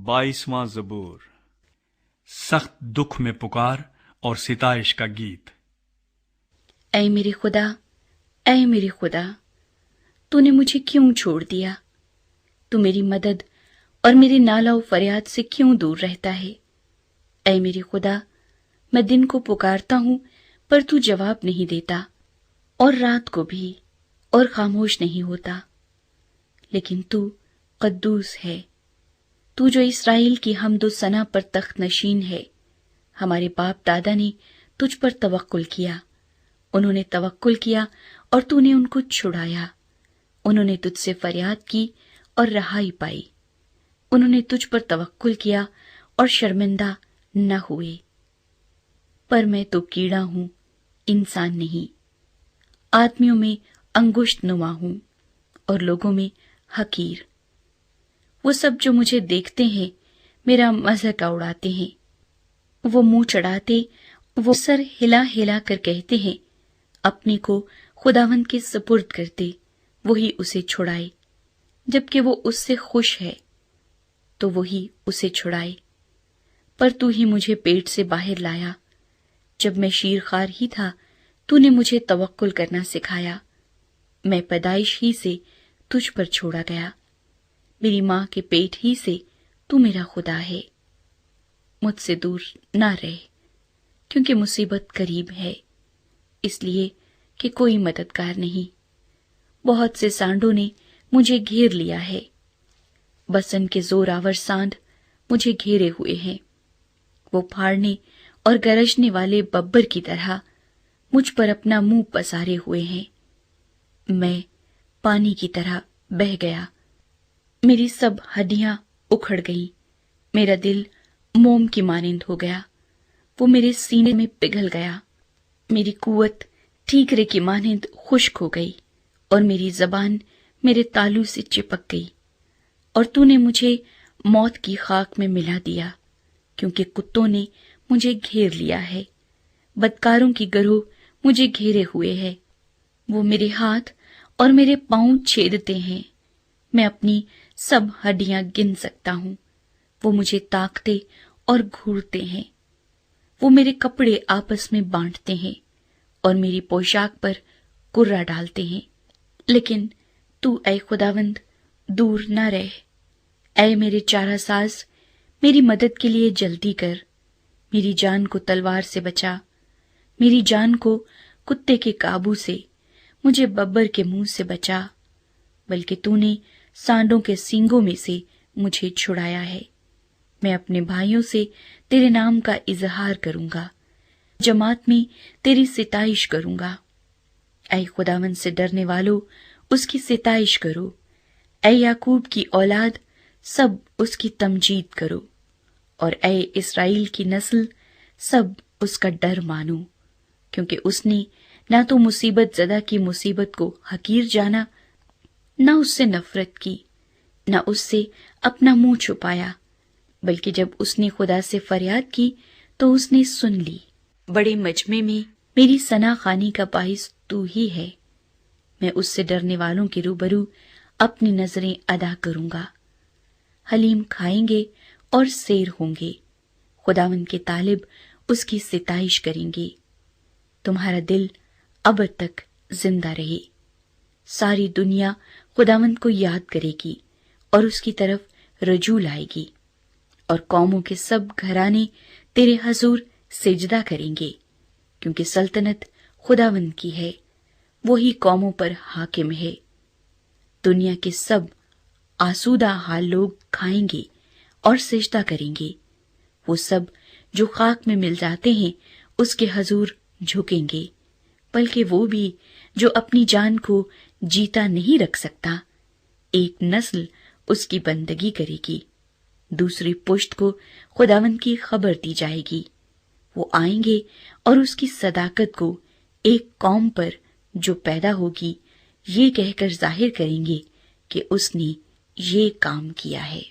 22वां ज़बूर। सख्त दुख में पुकार और सिताइश का गीत। ऐ मेरे खुदा, ऐ मेरे खुदा, तूने मुझे क्यों छोड़ दिया? तू मेरी मदद और मेरी नाला और फरियाद से क्यों दूर रहता है? ऐ मेरे खुदा, मैं दिन को पुकारता हूं पर तू जवाब नहीं देता, और रात को भी, और खामोश नहीं होता। लेकिन तू कद्दूस है, तू जो इस्राएल की हम्दो सना पर तख्त नशीन है। हमारे बाप दादा ने तुझ पर तवक्कुल किया, उन्होंने तवक्कुल किया और तूने उनको छुड़ाया। उन्होंने तुझसे फरियाद की और रहाई पाई। उन्होंने तुझ पर तवक्कुल किया और शर्मिंदा न हुए। पर मैं तो कीड़ा हूं, इंसान नहीं। आदमियों में अंगुष्ठ नुमा हूं और लोगों में हकीर। वो सब जो मुझे देखते हैं मेरा मजाक उड़ाते हैं। वो मुंह चढ़ाते, वो सर हिला हिला कर कहते हैं, अपने को खुदावंद के सुपुर्द करते, वही उसे छुड़ाए। जबकि वो उससे खुश है तो वही उसे छुड़ाए। पर तू ही मुझे पेट से बाहर लाया। जब मैं शीरखार ही था तूने मुझे तवक्कुल करना सिखाया। मैं पैदाइश ही से तुझ पर छोड़ा गया। मेरी मां के पेट ही से तू मेरा खुदा है। मुझसे दूर ना रह, क्योंकि मुसीबत करीब है, इसलिए कि कोई मददगार नहीं। बहुत से सांडों ने मुझे घेर लिया है। बसन के जोरावर सांड मुझे घेरे हुए हैं। वो फाड़ने और गरजने वाले बब्बर की तरह मुझ पर अपना मुंह पसारे हुए हैं। मैं पानी की तरह बह गया। मेरी सब हड्डियां उखड़ गईं। मेरा दिल मोम की मानिंद हो गया। वो मेरे सीने में पिघल गया। मेरी कुव्वत ठीकरे की मानिंद खुश्क हो गई और मेरी जबान मेरे तालू से चिपक गई। और तूने मुझे मौत की खाक में मिला दिया, क्योंकि कुत्तों ने मुझे घेर लिया है। बदकारों की गरोह मुझे घेरे हुए है। वो मेरे हाथ और मेरे पांव छेदते हैं। मैं अपनी सब हड्डियां गिन सकता हूं। वो मुझे ताकते और घूरते हैं। वो मेरे कपड़े आपस में बांटते हैं और मेरी पोशाक पर कुर्रा डालते हैं। लेकिन तू ऐ खुदावंद दूर न रह। ऐ मेरे चारासाज, मेरी मदद के लिए जल्दी कर। मेरी जान को तलवार से बचा, मेरी जान को कुत्ते के काबू से, मुझे बब्बर के मुंह से बचा। बल्कि तूने सांडों के सींगों में से मुझे छुड़ाया है। मैं अपने भाइयों से तेरे नाम का इजहार करूंगा, जमात में तेरी सिताइश करूंगा। ऐ खुदावंद से डरने वालों, उसकी सिताइश करो। ऐ याकूब की औलाद, सब उसकी तमजीद करो। और ऐ इस्राएल की नस्ल, सब उसका डर मानो। क्योंकि उसने ना तो मुसीबत ज़दा की मुसीबत को हकीर जाना, न उससे नफरत की, न उससे अपना मुंह छुपाया। बल्कि जब उसने खुदा से फरियाद की तो उसने सुन ली। बड़े मजमे में मेरी सना खानी का बाइस तू ही है। मैं उससे डरने वालों के रूबरू अपनी नजरें अदा करूंगा। हलीम खाएंगे और सेर होंगे। खुदावंद के तालिब उसकी सिताइश करेंगे। तुम्हारा दिल अब तक जिंदा रहे। सारी दुनिया खुदावंद को याद करेगी और उसकी तरफ रजू लाएगी। और कौमों के सब घराने तेरे हजूर सिजदा करेंगे, क्योंकि सल्तनत खुदावंद की है, वही कौमों पर हाकिम है। दुनिया के सब आसूदा हाल लोग खाएंगे और सिजदा करेंगे। वो सब जो खाक में मिल जाते हैं उसके हजूर झुकेंगे। बल्कि वो भी जो अपनी जान को जीता नहीं रख सकता, एक नस्ल उसकी बंदगी करेगी। दूसरी पुश्त को खुदावंद की खबर दी जाएगी। वो आएंगे और उसकी सदाकत को एक कौम पर जो पैदा होगी ये कहकर जाहिर करेंगे कि उसने ये काम किया है।